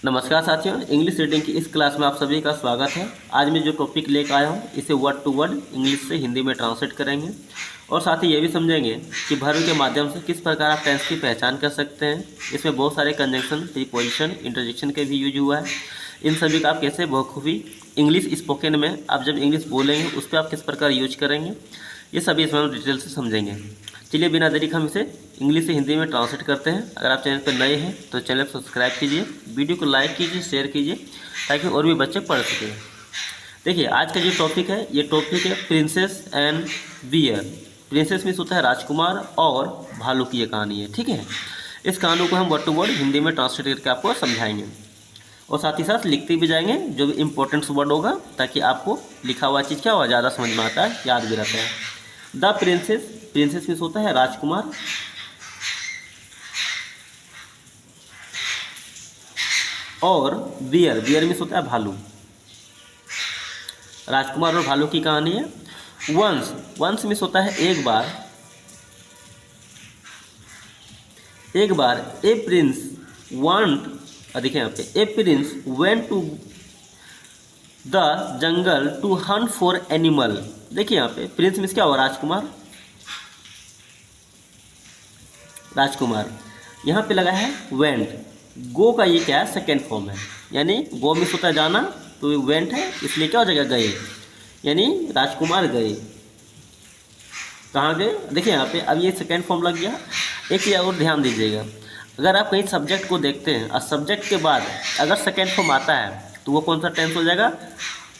नमस्कार साथियों, English reading की इस क्लास में आप सभी का स्वागत है। आज मैं जो टॉपिक लेकर आया हूँ इसे वर्ड टू वर्ड इंग्लिश से हिंदी में ट्रांसलेट करेंगे और साथ ही ये भी समझेंगे कि वर्ब के माध्यम से किस प्रकार आप टेंस की पहचान कर सकते हैं। इसमें बहुत सारे कंजंक्शन, प्रीपोजिशन, इंटरजेक्शन के भी यूज हुआ है। इन सभी का आप कैसे बखूबी इंग्लिश स्पोकन में आप जब इंग्लिश बोलेंगे उस पर आप किस प्रकार यूज करेंगे, ये सभी इसमें हम डिटेल से समझेंगे। चलिए बिना देरी के हम इसे इंग्लिश से हिंदी में ट्रांसलेट करते हैं। अगर आप चैनल पर नए हैं तो चैनल को सब्सक्राइब कीजिए, वीडियो को लाइक कीजिए, शेयर कीजिए ताकि और भी बच्चे पढ़ सकें। देखिए आज का जो टॉपिक है ये टॉपिक है princes and bear. Princes means होता है राजकुमार और भालू की ये कहानी है, ठीक है। इस कहानी को हम वर्ड टू वर्ड हिंदी में ट्रांसलेट करके आपको समझाएंगे और साथ ही साथ लिखते भी जाएंगे जो भी इंपॉर्टेंट वर्ड होगा, ताकि आपको लिखा हुआ चीज़ क्या होगा ज़्यादा समझ में आता है, याद भी रहता है। द प्रिंसेस, प्रिंसेस मीन्स होता है राजकुमार, और बियर, बियर मीन्स होता है भालू। राजकुमार और भालू की कहानी है। वंस, वंस मीन्स होता है एक बार, एक बार। ए प्रिंस वांट, देखिए यहाँ पे, a prince went to the jungle to hunt for animal. देखिए यहाँ पे प्रिंस मीन्स क्या हुआ, राजकुमार, राजकुमार। यहाँ पे लगा है वेंट, गो का ये क्या है, सेकेंड फॉर्म है, यानी गो मीन्स होता है जाना, तो वेंट है इसलिए क्या हो जाएगा, गए, यानी राजकुमार गए। कहाँ गए, देखिए यहाँ पे अब ये सेकेंड फॉर्म लग गया। एक चीज़ और ध्यान दीजिएगा, अगर आप कहीं सब्जेक्ट को देखते हैं और सब्जेक्ट के बाद अगर सेकेंड फॉर्म आता है तो वो कौन सा टेंस हो जाएगा,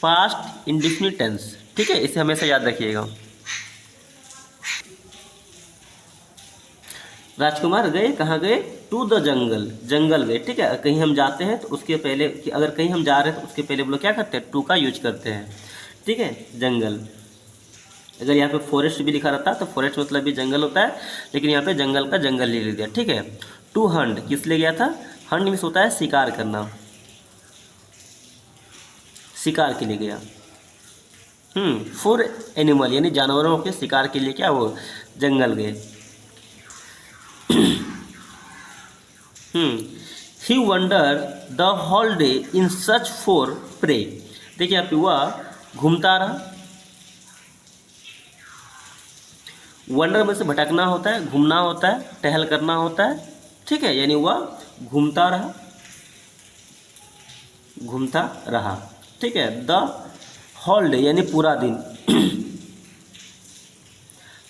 पास्ट इंडेफिनिट टेंस, ठीक है। इसे हमेशा याद रखिएगा। राजकुमार गए, कहाँ गए, टू द जंगल, जंगल गए, ठीक है। कहीं हम जाते हैं तो उसके पहले, अगर कहीं हम जा रहे हैं तो उसके पहले वो लोग क्या करते हैं, टू का यूज करते हैं, ठीक है, जंगल। अगर यहाँ पे फॉरेस्ट भी लिखा रहता है तो फॉरेस्ट मतलब भी जंगल होता है, लेकिन यहाँ पे जंगल का जंगल ले लिया, ठीक है। टू हंट किस लिए गया था, हंट मीन्स होता है शिकार करना, शिकार के लिए गया। फॉर एनिमल यानी जानवरों के शिकार के लिए क्या वो जंगल गए। He wander the whole day in search for prey. देखिए यहाँ पे वह घूमता रहा, वंडर में से भटकना होता है, घूमना होता है, टहल करना होता है, ठीक है, यानी वह घूमता रहा, घूमता रहा, ठीक है। द होल डे यानी पूरा दिन,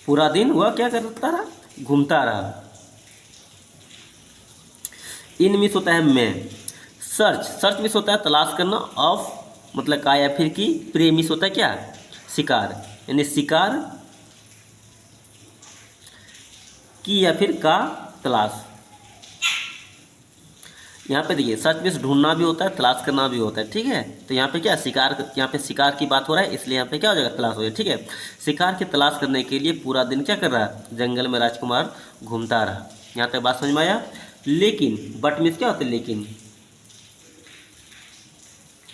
पूरा दिन वह क्या करता रहा, घूमता रहा। इन मीन्स होता है में, सर्च, सर्च मीन्स होता है तलाश करना, ऑफ मतलब का या फिर की, प्रे मीन्स होता है क्या, शिकार, यानी शिकार की या फिर का तलाश। यहाँ पे देखिए सर्च मीन्स ढूंढना भी होता है, तलाश करना भी होता है, ठीक है। तो यहाँ पे क्या शिकार, यहाँ पे शिकार की बात हो रहा है इसलिए यहाँ पे क्या हो जाएगा, तलाश हो जाएगा, ठीक है। शिकार की तलाश करने के लिए पूरा दिन क्या कर रहा है, जंगल में राजकुमार घूमता रहा। यहाँ तक बात समझ में आया। लेकिन बट मीन्स क्या होता है, लेकिन,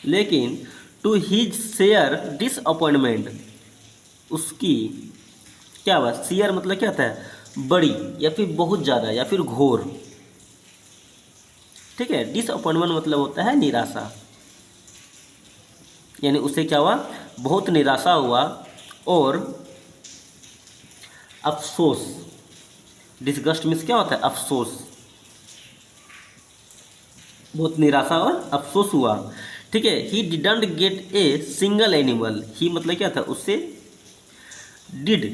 लेकिन टू हिज शेयर डिसअपॉइंटमेंट, उसकी क्या बात, शेयर मतलब क्या होता है, बड़ी या फिर बहुत ज़्यादा या फिर घोर, ठीक है। डिसअपॉइंटमेंट मतलब होता है निराशा, यानी उसे क्या हुआ, बहुत निराशा हुआ और अफसोस, डिसगस्ट मीन्स क्या होता है, अफसोस, बहुत निराशा और अफसोस हुआ, ठीक है। He didn't get a single animal, he मतलब क्या था, उससे did,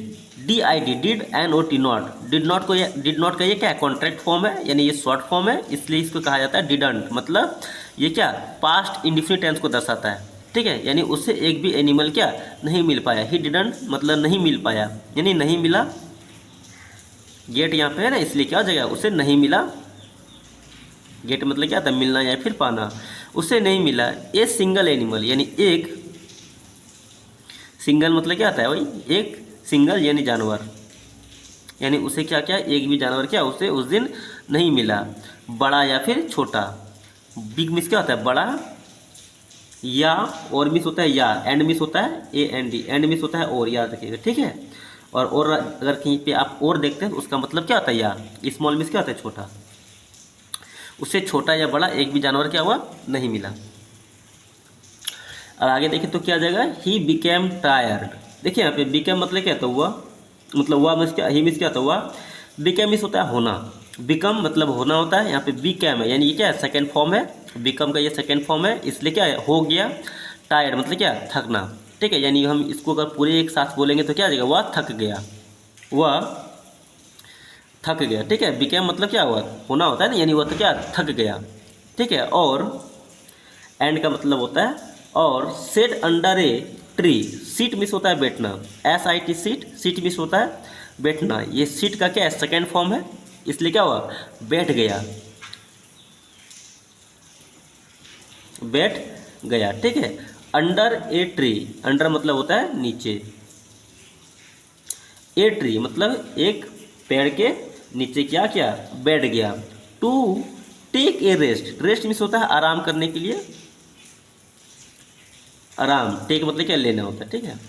D I D, did N O T not, did not को, डिड नॉट का ये क्या है, कॉन्ट्रैक्ट फॉर्म है, यानी ये शॉर्ट फॉर्म है, इसलिए इसको कहा जाता है डिडंट, मतलब ये क्या, पास्ट इंडेफिनिट टेंस को दर्शाता है, ठीक है। यानी उससे एक भी एनिमल क्या नहीं मिल पाया। ही डिडंट मतलब नहीं मिल पाया, यानी नहीं मिला, गेट यहाँ पे है ना इसलिए क्या हो जाएगा, उसे नहीं मिला। गेट मतलब क्या था, मिलना या फिर पाना, उसे नहीं मिला। ए सिंगल एनिमल यानी एक, सिंगल मतलब क्या आता है, वही एक, सिंगल यानी जानवर, यानी उसे क्या क्या, एक भी जानवर क्या उसे उस दिन नहीं मिला, बड़ा या फिर छोटा। बिग मिस क्या होता है, बड़ा, या और मिस होता है या, एंड मिस होता है A N D, and miss होता है और, याद रखिएगा, ठीक है। और अगर कहीं पे आप और देखते हैं तो उसका मतलब क्या होता है, या, स्मॉल मिस क्या होता है, छोटा। उससे छोटा या बड़ा एक भी जानवर क्या हुआ, नहीं मिला। और आगे देखिए तो क्या आ जाएगा, ही बिकेम टायर्ड। देखिए यहाँ पे बिकेम मतलब क्या था, हुआ, मतलब हुआ मीन्स क्या, ही मीन्स क्या था, हुआ। बिकेम मीन्स होता है होना, बिकम मतलब होना होता है। यहाँ पे बिकेम है यानी ये क्या है, सेकेंड फॉर्म है, बिकम का ये सेकेंड फॉर्म है, इसलिए क्या है, हो गया। टायर्ड मतलब क्या, थकना, ठीक है। यानी हम इसको अगर पूरे एक साथ बोलेंगे तो क्या आ जाएगा, वह थक गया, वह थक गया, ठीक है। बिकेम मतलब क्या हुआ, होना होता है ना, यानी वह तो क्या, थक गया, ठीक है। और एंड का मतलब होता है और। Set under a tree, seat miss होता है बैठना, SIT सीट, सीट मिस होता है बैठना। ये सीट का क्या है, सेकेंड फॉर्म है, इसलिए क्या हुआ, बैठ गया, बैठ गया, ठीक है। अंडर ए ट्री, अंडर मतलब होता है नीचे, ए ट्री मतलब एक पेड़ के नीचे क्या किया, बैठ गया। To take a rest, rest मिस होता है आराम करने के लिए, आराम, टेक मतलब क्या, लेना होता है, ठीक है।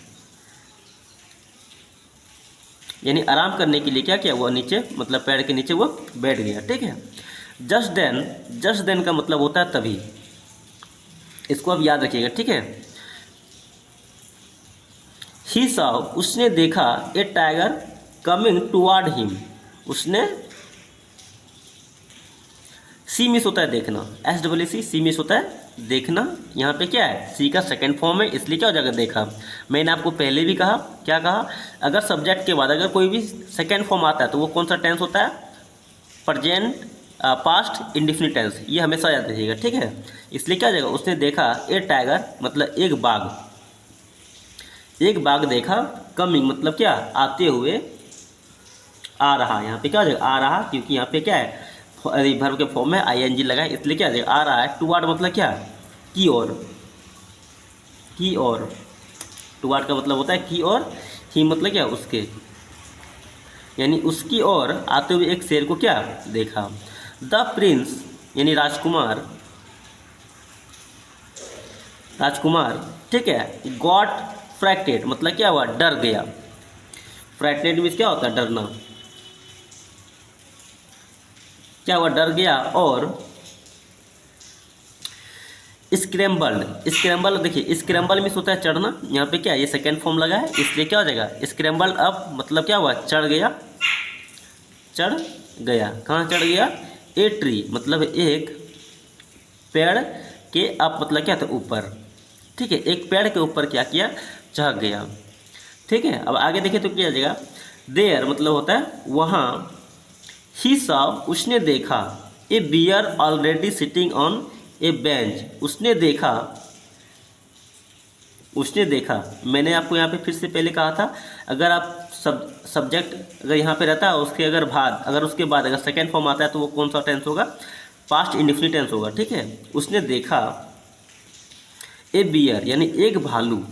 यानी आराम करने के लिए क्या किया, वो नीचे मतलब पेड़ के नीचे वो बैठ गया, ठीक है। जस्ट देन, जस्ट देन का मतलब होता है तभी, इसको आप याद रखिएगा, ठीक है। ही सॉ, उसने देखा, ए टाइगर कमिंग टुवर्ड हिम, उसने, सी मिस होता है देखना, SEE, सी मिस होता है देखना। यहाँ पे क्या है, सी का सेकंड फॉर्म है, इसलिए क्या हो जाएगा, देखा। मैंने आपको पहले भी कहा, क्या कहा, अगर सब्जेक्ट के बाद अगर कोई भी सेकंड फॉर्म आता है तो वो कौन सा टेंस होता है, प्रेजेंट, पास्ट इंडेफिनिट टेंस, ये हमेशा याद रखिएगा, ठीक है। इसलिए क्या हो जाएगा, उसने देखा, ए टाइगर मतलब एक बाघ, एक बाघ देखा। कमिंग मतलब क्या, आते हुए, आ रहा, यहाँ पे क्या हो जाएगा, आ रहा, क्योंकि यहाँ पे क्या है, वर्ब के फॉर्म में ING लगा है, इसलिए क्या आ जाएगा, आ रहा है। टुवर्ड मतलब क्या, की ओर, की ओर, टुवर्ड का मतलब होता है की ओर, ही मतलब क्या, उसके, यानी उसकी ओर आते हुए एक शेर को क्या देखा। द प्रिंस यानी राजकुमार, राजकुमार, ठीक है। गॉट फ्रैक्टेड मतलब क्या हुआ, डर गया। फ्रैक्टेड मीन्स क्या होता है, डरना, क्या हुआ, डर गया। और स्क्रैम्बल्ड, स्क्रैम्बल देखिए, स्क्रैम्बल मीन्स होता है चढ़ना, यहाँ पे क्या है, ये सेकेंड फॉर्म लगा है, इसलिए क्या हो जाएगा, स्क्रैम्बल्ड अप मतलब क्या हुआ, चढ़ गया, चढ़ गया। कहाँ चढ़ गया, ए ट्री मतलब एक पेड़ के, अप मतलब क्या था, ऊपर, ठीक है। एक पेड़ के ऊपर क्या किया, चढ़ गया, ठीक है। अब आगे देखिए तो क्या आ जाएगा, देयर मतलब होता है वहाँ। ही सॉ उसने देखा, a bear already sitting on a bench, उसने देखा, उसने देखा। मैंने आपको यहाँ पे फिर से पहले कहा था, अगर आप सब्जेक्ट अगर यहाँ पे रहता है, उसके अगर बाद, अगर उसके बाद अगर सेकेंड फॉर्म आता है तो वो कौन सा टेंस होगा, पास्ट इंडेफिनिट टेंस होगा, ठीक है। उसने देखा, ए बियर यानी एक भालू,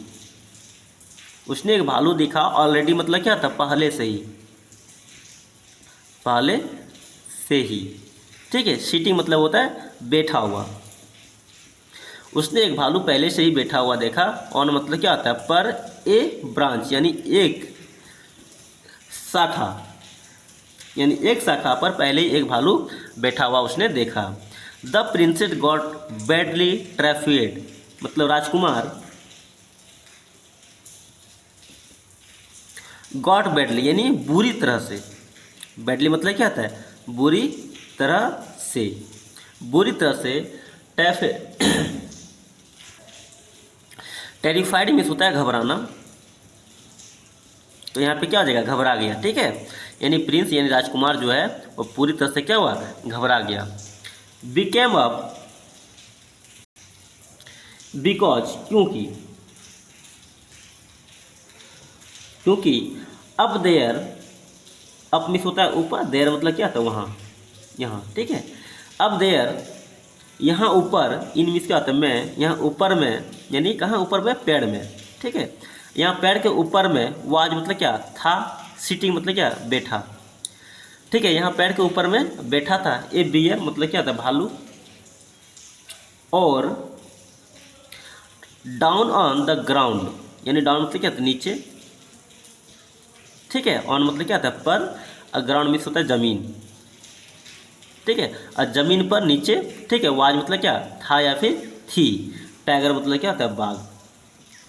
उसने एक भालू देखा। ऑलरेडी मतलब क्या था, पहले से ही, पहले से ही, ठीक है। सीटिंग मतलब होता है बैठा हुआ, उसने एक भालू पहले से ही बैठा हुआ देखा। ऑन मतलब क्या होता है, पर ए ब्रांच यानी एक शाखा, यानी एक शाखा पर पहले ही एक भालू बैठा हुआ उसने देखा। द प्रिंसेस गॉट बैडली ट्रैफिड मतलब राजकुमार, गॉट बैडली यानी बुरी तरह से, बैडली मतलब क्या आता है, बुरी तरह से, बुरी तरह से। टेरिफाइड मीन्स होता है घबराना, तो यहाँ पे क्या हो जाएगा, घबरा गया, ठीक है। यानी प्रिंस यानी राजकुमार जो है वो पूरी तरह से क्या हुआ, घबरा गया। बिकेम अप बिकॉज क्योंकि, क्योंकि अब देयर, अप मीन्स होता है ऊपर, देयर मतलब क्या था, वहाँ, यहाँ, ठीक है। अब देयर यहाँ ऊपर, इन मीन्स क्या होता है, मैं, यहाँ ऊपर में यानी कहाँ ऊपर में, पेड़ में, ठीक है। यहाँ पेड़ के ऊपर में, वाज मतलब क्या था, सिटिंग मतलब क्या बैठा, ठीक है। यहाँ पेड़ के ऊपर में बैठा था। ए बियर मतलब क्या था, भालू। और डाउन ऑन द ग्राउंड यानी डाउन मतलब क्या था, नीचे, ठीक है। ऑन मतलब क्या था, पर, ग्राउंड मीन्स होता है ज़मीन, ठीक है। और ज़मीन पर नीचे, ठीक है। वाज मतलब क्या था या फिर थी। टाइगर मतलब क्या होता है बाघ।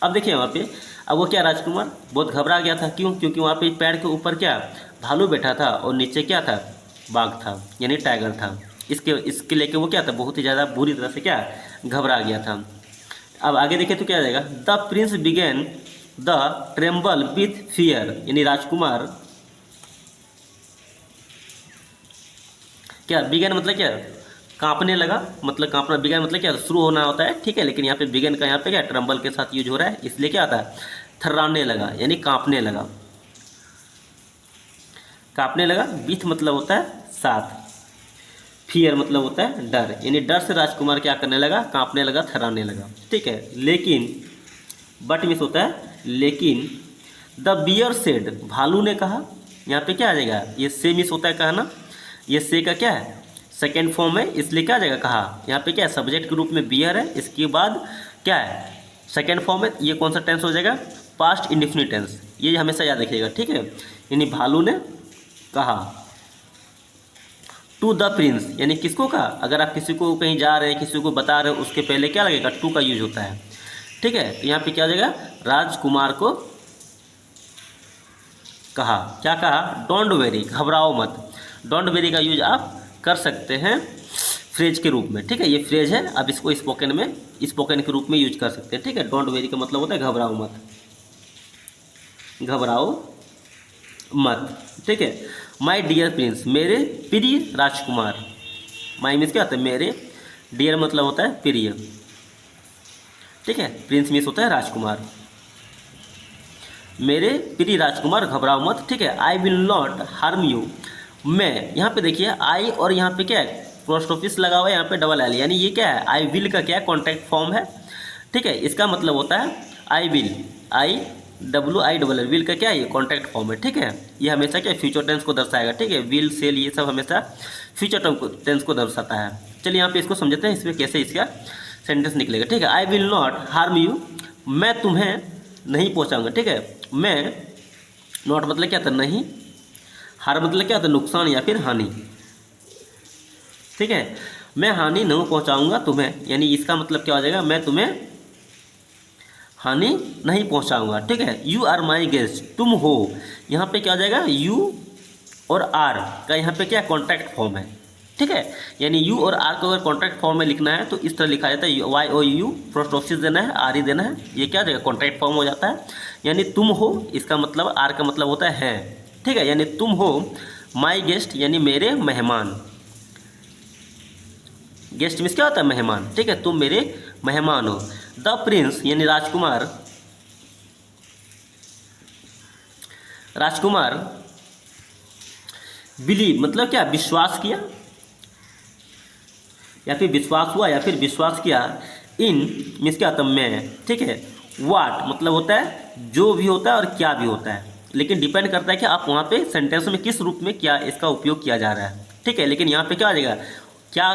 अब देखिए वहाँ पे, अब वो क्या राजकुमार बहुत घबरा गया था। क्यों? क्योंकि वहाँ पे पेड़ के ऊपर क्या भालू बैठा था और नीचे क्या था बाघ था यानी टाइगर था। इसके लेके वो क्या था बहुत ही ज़्यादा बुरी तरह से क्या घबरा गया था। अब आगे देखें तो क्या आ जाएगा, the prince began the tremble with fear यानी राजकुमार क्या बिगेन मतलब क्या कांपने लगा। मतलब कांपना, बिगेन मतलब क्या शुरू होना होता है, ठीक है। लेकिन यहाँ पे बिगेन का यहाँ पे क्या ट्रम्बल के साथ यूज हो रहा है, इसलिए क्या आता है थर्राने लगा यानी कांपने लगा। कांपने लगा, विथ मतलब होता है साथ, फियर मतलब होता है डर, यानी डर से राजकुमार क्या करने लगा कांपने लगा, थर्राने लगा, ठीक है। लेकिन बट मिस होता है लेकिन, द बियर सेड भालू ने कहा। यहाँ पे क्या आ जाएगा, ये से मिस होता है कहना, ये से का क्या है सेकेंड फॉर्म है, इसलिए क्या आ जाएगा कहा। यहाँ पे क्या है सब्जेक्ट के रूप में बियर है, इसके बाद क्या है सेकेंड फॉर्म है। ये कौन सा टेंस हो जाएगा, पास्ट इंडिफिनिट टेंस, ये हमेशा याद रखिएगा, ठीक है। यानी भालू ने कहा टू द प्रिंस, यानी किसको कहा, अगर आप किसी को कहीं जा रहे हैं किसी को बता रहे हो उसके पहले क्या लगेगा टू का यूज होता है, ठीक है। तो यहाँ पे क्या हो जाएगा राजकुमार को कहा। क्या कहा, डोंट वेरी घबराओ मत। डोंट वेरी का यूज आप कर सकते हैं फ्रेज के रूप में, ठीक है। ये फ्रेज है, आप इसको स्पोकन के रूप में यूज कर सकते हैं, ठीक है। डोंट वेरी का मतलब होता है घबराओ मत, घबराओ मत, ठीक है। माई डियर प्रिंस मेरे प्रिय राजकुमार, माई मीन्स क्या होता है मेरे, डियर मतलब होता है प्रिय, ठीक है। प्रिंस मीन्स होता है राजकुमार, मेरे प्रिय राजकुमार घबराओ मत, ठीक है। I will not harm you, मैं, यहाँ पे देखिए आई और यहाँ पे क्या है पोस्ट ऑफिस लगा हुआ है, यहाँ पे डबल एल, यानी ये क्या है आई विल का क्या है कॉन्ट्रैक्ट फॉर्म है, ठीक है। इसका मतलब होता है I will, I W I double L, will का क्या है ये कॉन्ट्रैक्ट फॉर्म है, ठीक है। ये हमेशा क्या फ्यूचर टेंस को दर्शाएगा, ठीक है। विल सेल ये सब हमेशा फ्यूचर टेंस को दर्शाता है। चलिए यहाँ पे इसको समझते हैं इसमें कैसे इसका सेंटेंस निकलेगा, ठीक है। I will not harm you, मैं तुम्हें नहीं पहुँचाऊँगा, ठीक है। मैं, नॉट मतलब क्या था नहीं, हार मतलब क्या होता है नुकसान या फिर हानि, ठीक है। मैं हानि नहीं पहुंचाऊंगा तुम्हें, यानी इसका मतलब क्या हो जाएगा मैं तुम्हें हानि नहीं पहुंचाऊंगा, ठीक है। यू आर माई गेस्ट, तुम हो, यहाँ पे क्या हो जाएगा यू और आर का यहाँ पे क्या कॉन्ट्रैक्ट फॉर्म है, ठीक है। यानी यू और आर को अगर कॉन्ट्रैक्ट फॉर्म में लिखना है तो इस तरह लिखा जाता है Y O U post office देना है, आर ही देना है, ये क्या हो जाएगा कॉन्ट्रैक्ट फॉर्म हो जाता है। यानी तुम हो, इसका मतलब आर का मतलब होता है ठीक है। यानी तुम हो माई गेस्ट यानी मेरे मेहमान, गेस्ट मीन्स क्या होता है मेहमान, ठीक है। तुम मेरे मेहमान हो। द प्रिंस यानी राजकुमार, राजकुमार बिलीव मतलब क्या विश्वास किया या फिर विश्वास हुआ या फिर विश्वास किया, इन मीन्स क्या होता है मैं, ठीक है। वाट मतलब होता है जो भी होता है और क्या भी होता है, लेकिन डिपेंड करता है कि आप वहाँ पे सेंटेंस में किस रूप में क्या इसका उपयोग किया जा रहा है, ठीक है। लेकिन यहाँ पे क्या आ जाएगा, क्या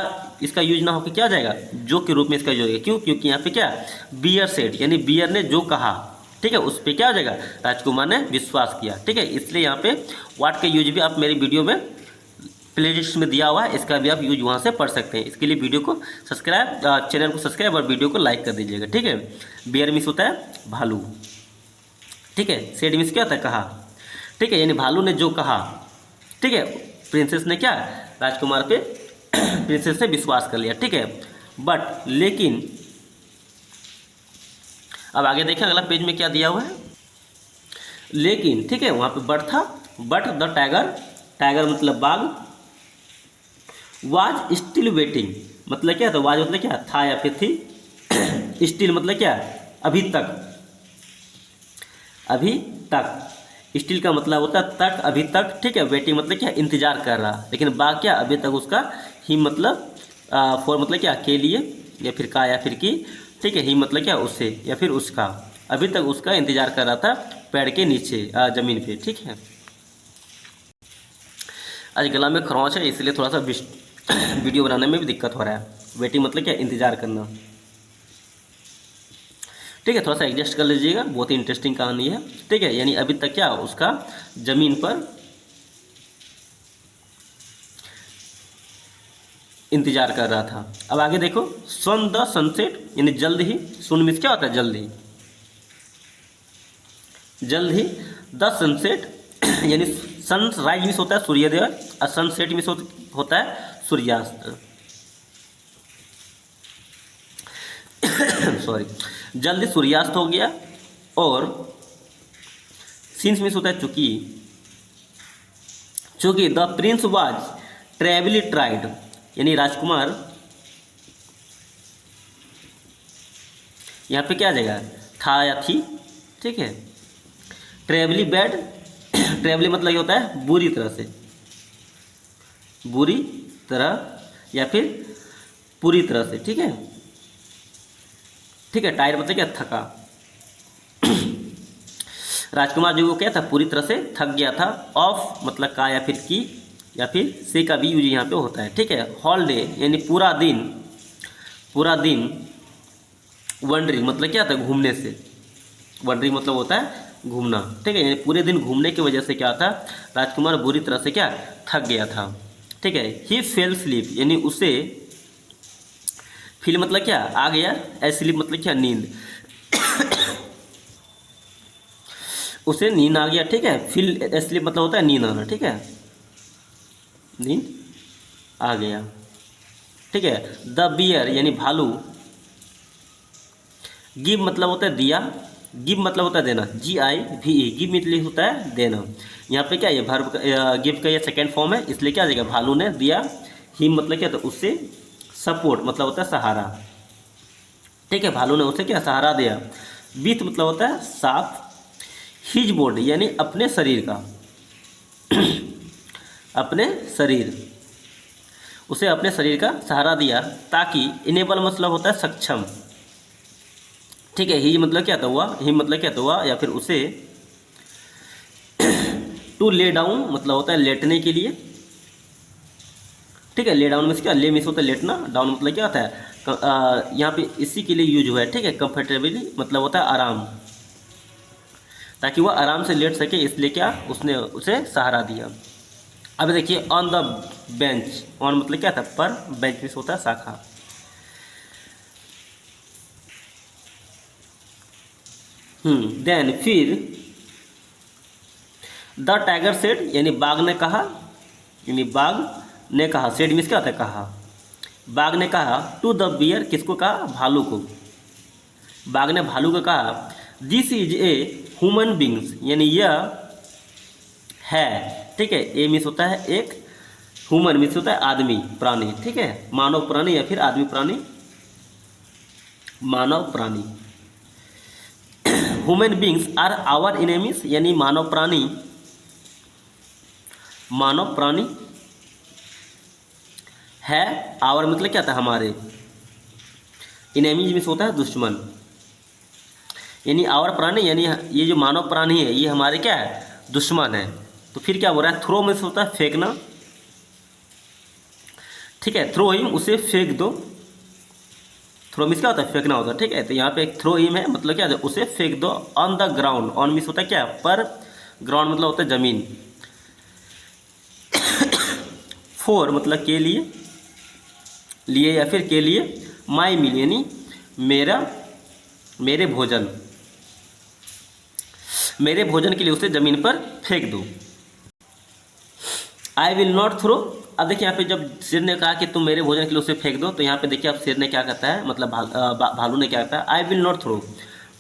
इसका यूज ना होकर क्या आ जाएगा जो के रूप में इसका यूज हो जाएगा। क्यों? क्योंकि यहाँ पे क्या बियर सेड यानी बियर ने जो कहा, ठीक है, उस पर क्या आ जाएगा राजकुमार ने विश्वास किया, ठीक है। इसलिए यहाँ पे वाट का यूज भी आप मेरी वीडियो में प्लेलिस्ट में दिया हुआ है, इसका भी आप यूज वहाँ से पढ़ सकते हैं। इसके लिए वीडियो को सब्सक्राइब, चैनल को सब्सक्राइब और वीडियो को लाइक कर दीजिएगा, ठीक है। बियर मिस होता है भालू, ठीक है। सेड मिस क्या होता है कहा, ठीक है। यानी भालू ने जो कहा, ठीक है, प्रिंसेस ने क्या राजकुमार पे प्रिंसेस ने विश्वास कर लिया, ठीक है। बट लेकिन अब आगे देखें अगला पेज में क्या दिया हुआ है, लेकिन, ठीक है, वहाँ पे बट था, बट द टाइगर, टाइगर मतलब बाघ, वाज स्टिल वेटिंग मतलब क्या था, वाज मतलब क्या था या फिर थी, स्टिल मतलब क्या अभी तक, अभी तक, स्टिल का मतलब होता है तक, अभी तक, ठीक है। वेटिंग मतलब क्या इंतजार कर रहा, लेकिन बाघ क्या अभी तक उसका ही मतलब फॉर मतलब क्या के लिए या फिर का या फिर की, ठीक है। ही मतलब क्या उससे या फिर उसका, अभी तक उसका इंतजार कर रहा था पेड़ के नीचे ज़मीन पे, ठीक है। आज गला में खरोंच है इसलिए थोड़ा सा वीडियो बनाने में भी दिक्कत हो रहा है। वेटिंग मतलब क्या इंतजार करना, ठीक है। थोड़ा सा एडजस्ट कर लीजिएगा, बहुत ही इंटरेस्टिंग कहानी है, ठीक है। यानी अभी तक क्या उसका ज़मीन पर इंतजार कर रहा था। अब आगे देखो, सन द सनसेट यानी जल्द ही, सुन मीन्स क्या होता है जल्द ही, जल्द ही, द सनसेट यानी सनराइज मीन्स होता है सूर्योदय और सनसेट मीन्स होता है सूर्यास्त। सॉरी, जल्दी सूर्यास्त हो गया। और सिंस मीन्स होता है चूंकि, चूंकि द प्रिंस वाज ट्रेवली ट्राइड यानी राजकुमार, यहाँ पे क्या आ जाएगा, था या थी, ठीक है। ट्रेवली बैड, ट्रेवली मतलब ये होता है बुरी तरह से, बुरी तरह या फिर पूरी तरह से, ठीक है, ठीक है। टायर्ड मतलब क्या, थका। राजकुमार जो वो क्या था, पूरी तरह से थक गया था। ऑफ मतलब का या फिर की या फिर से का भी यूज यहाँ पे होता है, ठीक है। हॉलीडे यानी पूरा दिन, पूरा दिन। वंडरिंग मतलब क्या था, घूमने से, वंडरिंग मतलब होता है घूमना, ठीक है। यानी पूरे दिन घूमने की वजह से क्या था, राजकुमार बुरी तरह से क्या, थक गया था, ठीक है। ही फेल स्लीप यानी उसे, फील मतलब क्या, आ गया, स्लीप मतलब क्या, नींद। उसे नींद आ गया, ठीक है। फील स्लीप मतलब होता है नींद आना, ठीक है, नींद आ गया, ठीक है। द बियर यानी भालू। गिव मतलब होता है दिया, गिव मतलब होता है देना, GIVE, गिव मतलब होता है देना। यहाँ पे क्या ये वर्ब, गिव का ये सेकेंड फॉर्म है, इसलिए क्या आ जाएगा, भालू ने दिया। ही मतलब क्या, तो उससे सपोर्ट मतलब होता है सहारा, ठीक है। भालू ने उसे क्या, सहारा दिया। विथ मतलब होता है साथ। हिज बॉडी यानी अपने शरीर का, अपने शरीर, उसे अपने शरीर का सहारा दिया ताकि, इनेबल मतलब होता है सक्षम, ठीक है। ही मतलब क्या था, हुआ, ही मतलब क्या था, हुआ या फिर उसे। टू ले डाउन मतलब होता है लेटने के लिए, ठीक है। ले डाउन में क्या, ले मिस होता है लेटना, डाउन मतलब क्या होता है, यहाँ पे इसी के लिए यूज हुआ है, ठीक है। कंफर्टेबली मतलब होता है आराम, ताकि वह आराम से लेट सके, इसलिए क्या, उसने उसे सहारा दिया। अब देखिए, ऑन द बेंच, ऑन मतलब क्या था, पर, बेंच मिस होता है शाखा। देन फिर, द टाइगर सेड यानी बाघ ने कहा, यानी बाघ ने कहा, सेड मीन्स क्या होता है, कहा। बाघ ने कहा, टू द बियर, किसको कहा, भालू को। बाघ ने भालू को कहा, this is a human beings यानी यह है, ठीक है। ए मीन्स होता है एक, ह्यूमन मीन्स होता है आदमी, प्राणी, ठीक है। मानव प्राणी या फिर आदमी प्राणी, मानव प्राणी। Human beings are our enemies यानी मानव प्राणी, मानव प्राणी है, आवर मतलब क्या था, हमारे। इनेमीज मीन्स होता है दुश्मन, यानी आवर प्राणी यानी ये जो मानव प्राणी है ये हमारे क्या है, दुश्मन है। तो फिर क्या हो रहा है, थ्रो मीन्स होता है फेंकना, ठीक है। थ्रो हिम, उसे फेंक दो। थ्रो मीन्स क्या होता है, फेंकना होता है, ठीक है। तो यहाँ पे एक थ्रो हिम है, मतलब क्या है, उसे फेंक दो। On the ground, on means होता है क्या, पर, ग्राउंड मतलब होता है जमीन। फोर मतलब के लिए, लिए या फिर के लिए। माई मील यानी मेरा, मेरे भोजन, मेरे भोजन के लिए उसे जमीन पर फेंक दो। I will not throw. अब देखिए यहाँ पे जब शेर ने कहा कि तुम मेरे भोजन के लिए उसे फेंक दो, तो यहाँ पे देखिए अब शेर ने क्या कहता है, मतलब भालू ने क्या कहता है, आई विल नॉट थ्रो।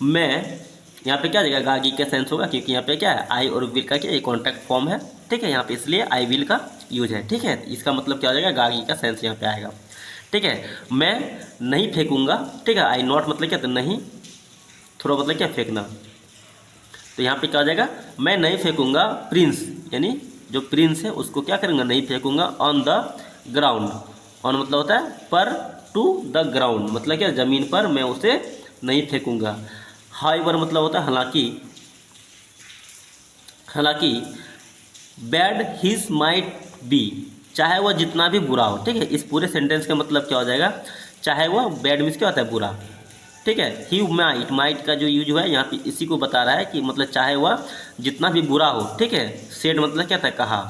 मैं, यहाँ पे क्या आ जाएगा, गागी का सेंस होगा, क्योंकि यहाँ पे क्या है, आई और विल का क्या, एक कॉन्ट्रैक्ट फॉर्म है, ठीक है। यहाँ पे इसलिए आई विल का यूज है, ठीक है। इसका मतलब क्या हो जाएगा, गागी का सेंस यहाँ पे आएगा, ठीक है। मैं नहीं फेंकूंगा, ठीक है। आई नॉट मतलब क्या, तो नहीं, थ्रो मतलब क्या, फेंकना। तो यहाँ पे क्या हो जाएगा, मैं नहीं फेंकूंगा प्रिंस यानी जो प्रिंस है उसको क्या करूँगा, नहीं फेंकूंगा। ऑन द ग्राउंड, ऑन मतलब होता है पर, टू द ग्राउंड मतलब क्या, ज़मीन पर मैं उसे नहीं फेंकूंगा। हाउएवर मतलब होता है हालांकि, हालांकि। बैड हिज माइट बी, चाहे वह जितना भी बुरा हो, ठीक है। इस पूरे सेंटेंस का मतलब क्या हो जाएगा, चाहे वह, बैड मीन्स क्या होता है, बुरा, ठीक है। ही माइट, माइट का जो यूज हुआ है यहाँ पे इसी को बता रहा है कि मतलब चाहे वह जितना भी बुरा हो, ठीक है। सेड मतलब क्या था, कहा,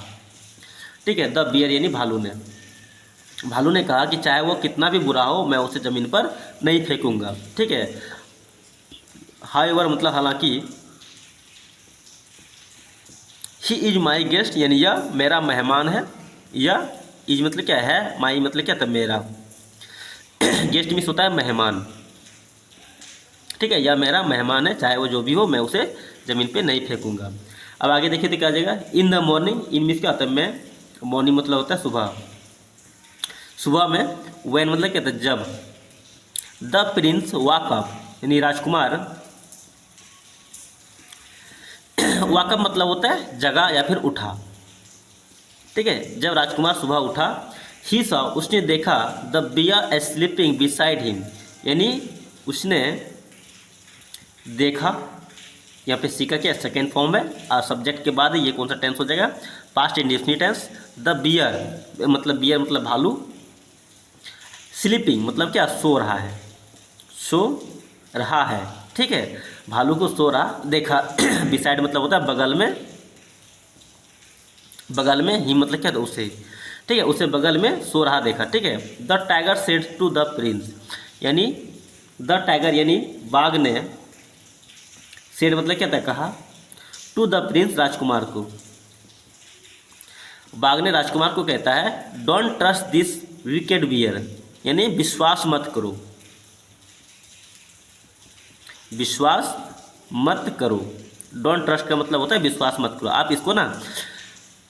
ठीक है। द बियर यानी भालू ने। भालू ने कहा कि चाहे वो कितना भी बुरा हो मैं उसे ज़मीन पर नहीं फेंकूंगा। ठीक है, हाउएवर मतलब हालांकि, ही इज माई गेस्ट यानी यह मेरा मेहमान है, या इज मतलब क्या है, माई मतलब क्या था मेरा, गेस्ट मीन्स होता है मेहमान। ठीक है, यह मेरा मेहमान है, चाहे वो जो भी हो मैं उसे ज़मीन पे नहीं फेंकूंगा। अब आगे देखिए तो क्या आ जाएगा, in the morning, in means क्या होता है मैं, मॉर्निंग मतलब होता है सुबह, सुबह में, व्हेन मतलब क्या था जब, द प्रिंस वाकअप यानी राजकुमार, वाकअप मतलब होता है जगा या फिर उठा। ठीक है, जब राजकुमार सुबह उठा, ही सॉ उसने देखा, the bear sleeping beside him यानी उसने देखा, यहाँ पे सी का क्या सेकेंड फॉर्म है और सब्जेक्ट के बाद ये कौन सा टेंस हो जाएगा, past indefinite tense. The bear मतलब भालू, स्लीपिंग मतलब क्या सो रहा है, सो रहा है। ठीक है, भालू को सो रहा देखा, बिसाइड मतलब होता है बगल में, बगल में ही मतलब क्या था उसे। ठीक है, उसे बगल में सो रहा देखा। ठीक है, the tiger said to the prince यानी द टाइगर यानी बाघ ने, सेड मतलब क्या था कहा, टू द प्रिंस राजकुमार को, बाघ ने राजकुमार को कहता है, don't trust this wicked bear यानी विश्वास मत करो, विश्वास मत करो। डोंट ट्रस्ट का मतलब होता है विश्वास मत करो। आप इसको ना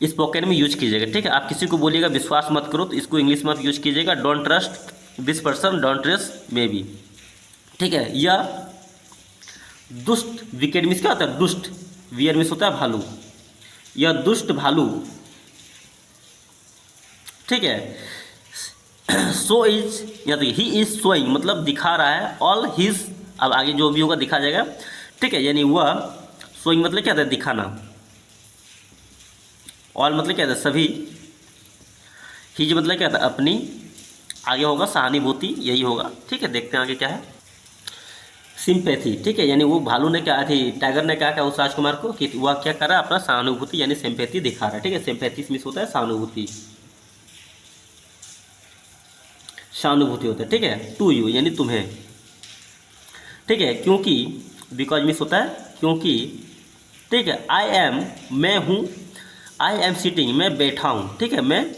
स्पोकन में यूज कीजिएगा। ठीक है, आप किसी को बोलिएगा विश्वास मत करो तो इसको इंग्लिश में यूज कीजिएगा, don't trust this person, don't trust may be. ठीक है, यह दुष्ट, विकेट मीन्स क्या होता है दुष्ट, वियर मीन्स होता है भालू, यह दुष्ट भालू। ठीक है, सो इज या तो ही इज सोइंग मतलब दिखा रहा है, ऑल हिज, अब आगे जो भी होगा दिखा जाएगा। ठीक है, यानी वह, सोइंग मतलब क्या था दिखाना, ऑल मतलब क्या था सभी, हिज मतलब क्या था अपनी, आगे होगा सहानुभूति, यही होगा। ठीक है, देखते हैं आगे क्या है, सिंपैथी। ठीक है, यानी वो भालू ने क्या थी, टाइगर ने क्या कहा उस राजकुमार को कि वह क्या कर रहा है अपना सहानुभूति यानी सिंपैथी दिखा रहा है। ठीक है, सिंपैथी मीन्स होता है सहानुभूति, सहानुभूति होता है। ठीक है, टू यू यानी तुम्हें। ठीक है, क्योंकि, बिकॉज मीन्स होता है क्योंकि। ठीक है, आई एम मैं हूँ, आई एम सिटिंग मैं बैठा हूँ। ठीक है, मैं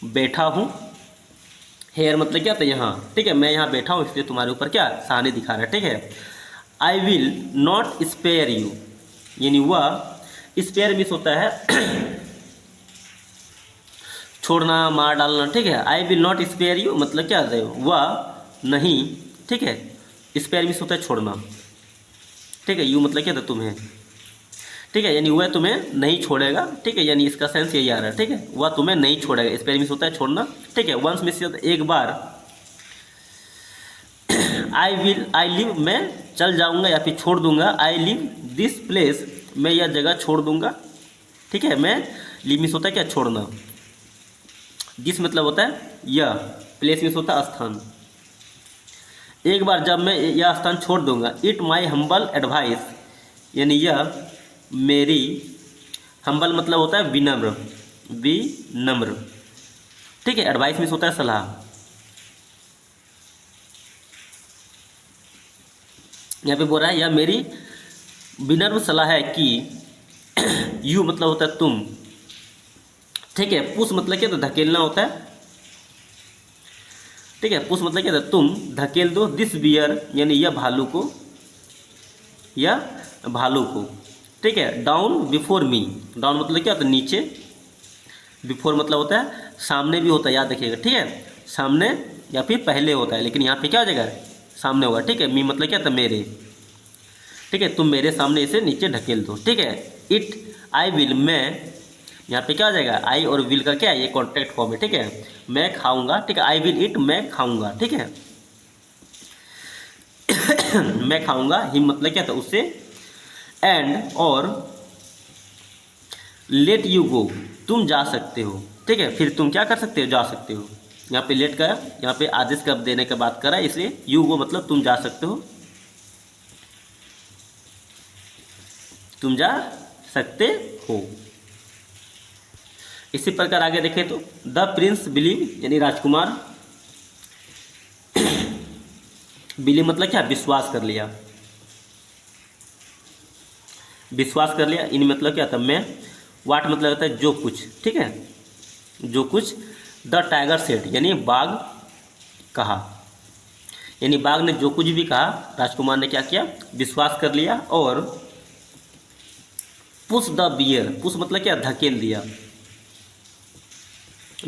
बैठा हूँ, हेयर मतलब क्या था यहाँ। ठीक है, मैं यहाँ बैठा हूँ इसलिए तुम्हारे ऊपर क्या सहानुभूति दिखा रहा है। ठीक है, I will not spare you यानी वह, स्पेयर मीन्स होता है छोड़ना, मार डालना। ठीक है, I will not spare you मतलब क्या है वह नहीं। ठीक है, स्पेयर मीन्स होता है छोड़ना। ठीक है, यू मतलब क्या था तुम्हें। ठीक है, यानी वह तुम्हें नहीं छोड़ेगा। ठीक है, यानी इसका सेंस यही आ रहा है। ठीक है, वह तुम्हें नहीं छोड़ेगा, स्पेयर मीन्स होता है छोड़ना। ठीक है, वंस मीन्स एक बार, आई लिव मैं चल जाऊंगा या फिर छोड़ दूंगा, आई लिव दिस प्लेस मैं यह जगह छोड़ दूंगा। ठीक है, मैं, लिव मीन्स होता है क्या छोड़ना, दिस मतलब होता है यह, प्लेस मीन्स होता है स्थान। एक बार जब मैं यह स्थान छोड़ दूंगा, इट माई हम्बल एडवाइस यानी यह मेरी, हम्बल मतलब होता है विनम्र, विनम्र। ठीक है, एडवाइस मीन्स होता है सलाह। यहाँ पे बोल रहा है यह मेरी विनम्र सलाह है कि यू मतलब होता है तुम। ठीक है, पुश मतलब क्या तो धकेलना होता है। ठीक है, पुश मतलब क्या था तुम धकेल दो, दिस बियर यानी यह भालू को, या भालू को। ठीक है, डाउन बिफोर मी, डाउन मतलब क्या होता है नीचे, बिफोर मतलब होता है सामने भी होता है, याद रखिएगा। ठीक है, सामने या फिर पहले होता है, लेकिन यहाँ पे क्या हो जाएगा सामने होगा। ठीक है, मी मतलब क्या था मेरे। ठीक है, तुम मेरे सामने इसे नीचे ढकेल दो। ठीक है, इट आई विल मैं, यहाँ पे क्या आ जाएगा आई और विल का क्या है ये कॉन्ट्रैक्ट फॉर्म है। ठीक है, मैं खाऊंगा। ठीक है, आई विल इट मैं खाऊंगा। ठीक है, मैं खाऊंगा, हिम मतलब क्या था उससे, एंड और लेट यू गो तुम जा सकते हो। ठीक है, फिर तुम क्या कर सकते हो जा सकते हो। यहाँ पे लेट का, यहाँ पे आदेश का देने का बात करा है, इसलिए यू गो मतलब तुम जा सकते हो, तुम जा सकते हो। इसी प्रकार आगे देखें तो द प्रिंस बिलीव यानी राजकुमार, बिलीव मतलब क्या, विश्वास कर लिया, विश्वास कर लिया। इन मतलब क्या था, मैं, वाट मतलब होता है जो कुछ, ठीक है, जो कुछ। द टाइगर सेड यानी बाघ कहा, यानी बाघ ने जो कुछ भी कहा राजकुमार ने क्या किया, विश्वास कर लिया। और पुश द बियर, पुश मतलब क्या, धकेल दिया,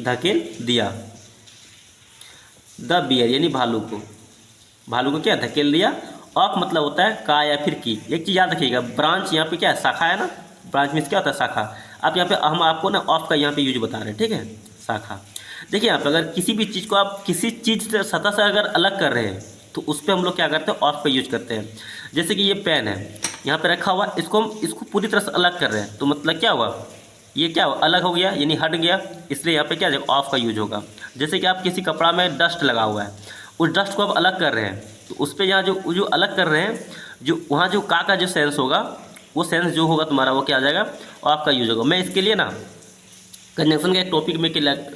धकेल दिया। द बियर यानी भालू को, भालू को क्या, धकेल दिया। ऑफ मतलब होता है का या फिर की। एक चीज़ याद रखिएगा, ब्रांच यहाँ पे क्या है, शाखा है ना, ब्रांच मीन्स क्या होता है, शाखा। आप यहाँ पे, हम आपको ना ऑफ का यहाँ पे यूज बता रहे हैं, ठीक है, शाखा। देखिए यहाँ पे अगर किसी भी चीज़ को आप किसी चीज़ से, सतह से अगर अलग कर रहे हैं तो उस पर हम लोग क्या करते हैं, ऑफ का यूज करते हैं। जैसे कि ये पेन है यहाँ पे रखा हुआ, इसको हम इसको पूरी तरह से अलग कर रहे हैं, तो मतलब क्या हुआ, ये क्या हुआ, अलग हो गया यानी हट गया, इसलिए यहाँ पे क्या ऑफ का यूज होगा। जैसे कि आप किसी कपड़ा में डस्ट लगा हुआ है, उस डस्ट को आप अलग कर रहे हैं, तो उस पर यहाँ जो अलग कर रहे हैं, जो वहाँ जो का जो सेंस होगा, वो सेंस जो होगा तुम्हारा, वो क्या आ जाएगा, ऑफ का यूज होगा। मैं इसके लिए ना कंजंक्शन का एक टॉपिक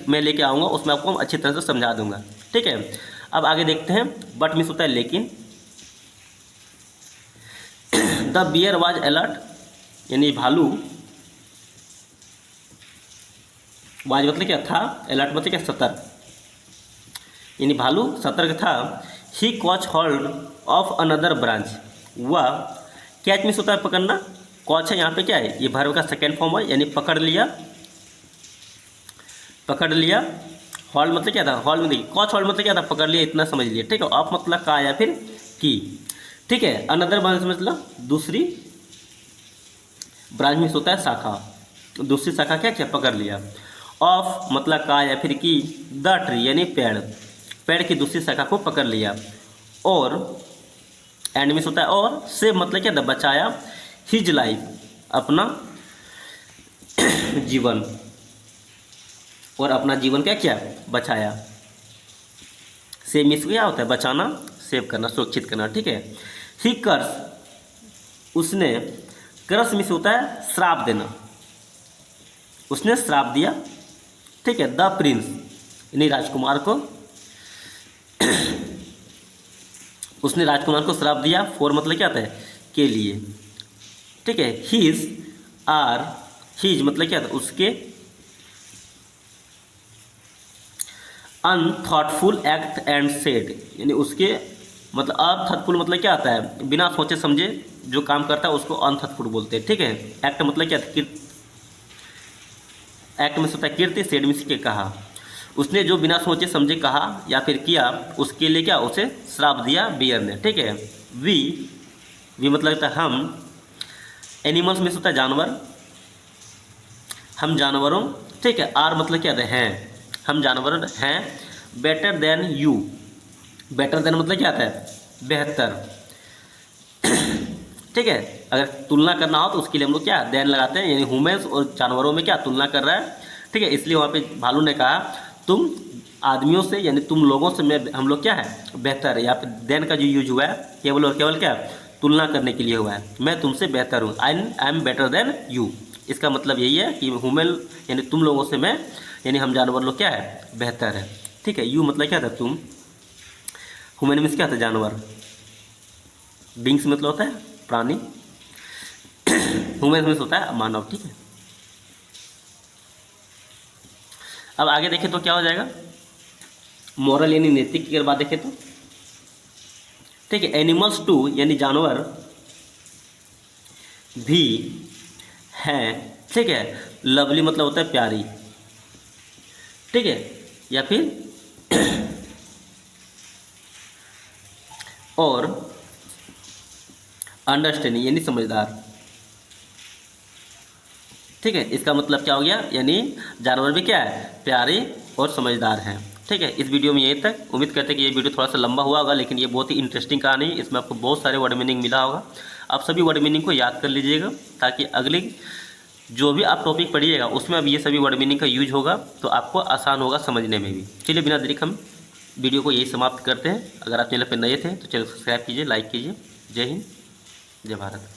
में लेके आऊँगा, उसमें आपको अच्छी तरह से समझा दूंगा, ठीक है। अब आगे देखते हैं, बट मीन्स होता है लेकिन। द बियर वाज अलर्ट यानी भालू, वाज मतलब क्या था, अलर्ट मतलब क्या, सतर्क, यानी भालू सतर्क था। ही कॉच होल्ड ऑफ अनदर ब्रांच, वह, कैच मीन्स होता है पकड़ना, कॉच है यहाँ पे क्या है, ये वर्ब का सेकेंड फॉर्म है, यानी पकड़ लिया, पकड़ लिया। हॉल्ड मतलब क्या था, हॉल्ड में देखिए, कॉच हॉल्ड मतलब क्या था, पकड़ लिया, इतना समझ लिया, ठीक है। ऑफ मतलब का या फिर की, ठीक है। अनदर ब्रांच मतलब दूसरी, ब्रांच मीन्स होता है शाखा, दूसरी शाखा क्या क्या, पकड़ लिया। ऑफ मतलब का या फिर की, द ट्री यानी पेड़, पेड़ की दूसरी शाखा को पकड़ लिया। और एंड मीन्स होता है और, सेव मतलब क्या था, बचाया। हिज लाइफ अपना जीवन, और अपना जीवन क्या क्या, बचाया। सेव मीन्स क्या होता है, बचाना, सेव करना, सुरक्षित करना, ठीक है। ही कर्स उसने, कर्स मीन्स होता है श्राप देना, उसने श्राप दिया, ठीक है। द प्रिंस यानी राजकुमार को, उसने राजकुमार को श्राप दिया। फॉर मतलब क्या होता है, के लिए, ठीक है। हीज आर, हीज मतलब क्या था, उसके। अनथॉटफुल एक्ट एंड सेड यानी उसके, मतलब अनथॉटफुल मतलब क्या आता है, बिना सोचे समझे जो काम करता है उसको अनथॉटफुल बोलते हैं, ठीक है। एक्ट मतलब क्या था, एक्ट में होता है कीर्ति, सेड में के कहा, उसने जो बिना सोचे समझे कहा या फिर किया, उसके लिए क्या, उसे श्राप दिया बियर ने, ठीक है। वी मतलब होता है हम, एनिमल्स में होता है जानवर, हम जानवरों, ठीक है। आर मतलब क्या है, हम जानवर हैं। Better than you, better than मतलब क्या आता है, बेहतर, ठीक है। अगर तुलना करना हो तो उसके लिए हम लोग क्या देन लगाते हैं, यानी ह्यूमन्स और जानवरों में क्या तुलना कर रहा है, ठीक है। इसलिए वहाँ पे भालू ने कहा तुम आदमियों से यानी तुम लोगों से मैं, हम लोग क्या है, बेहतर है। यहाँ पे देन का जो यूज हुआ है केवल और केवल क्या, तुलना करने के लिए हुआ है, मैं तुमसे बेहतर हूँ, I am better than you. इसका मतलब यही है कि ह्यूमन यानी तुम लोगों से मैं, यानी हम जानवर लोग क्या है, बेहतर है, ठीक है। यू मतलब क्या था, तुम। ह्यूमन मीन्स क्या था, जानवर। बींग्स मतलब होता है प्राणी, ह्यूमन मीन्स होता है मानव, ठीक है। अब आगे देखें तो क्या हो जाएगा, मॉरल यानी नैतिक की अगर बात देखें तो, ठीक है। एनिमल्स टू यानी जानवर भी हैं, ठीक है। लवली मतलब होता है प्यारी, ठीक है, या फिर और अंडरस्टैंडिंग यानी समझदार, ठीक है। इसका मतलब क्या हो गया, यानी जानवर भी क्या है, प्यारे और समझदार हैं, ठीक है। इस वीडियो में यही तक। उम्मीद करते हैं कि ये वीडियो थोड़ा सा लंबा हुआ होगा, लेकिन ये बहुत ही इंटरेस्टिंग कहानी है, इसमें आपको बहुत सारे वर्ड मीनिंग मिला होगा। आप सभी वर्ड मीनिंग को याद कर लीजिएगा, ताकि अगले जो भी आप टॉपिक पढ़िएगा उसमें अब ये सभी वर्ड मीनिंग का यूज होगा, तो आपको आसान होगा समझने में भी। चलिए बिना देरी हम वीडियो को यही समाप्त करते हैं। अगर आप चैनल पर नए थे तो चैनल सब्सक्राइब कीजिए, लाइक कीजिए। जय हिंद, जय भारत।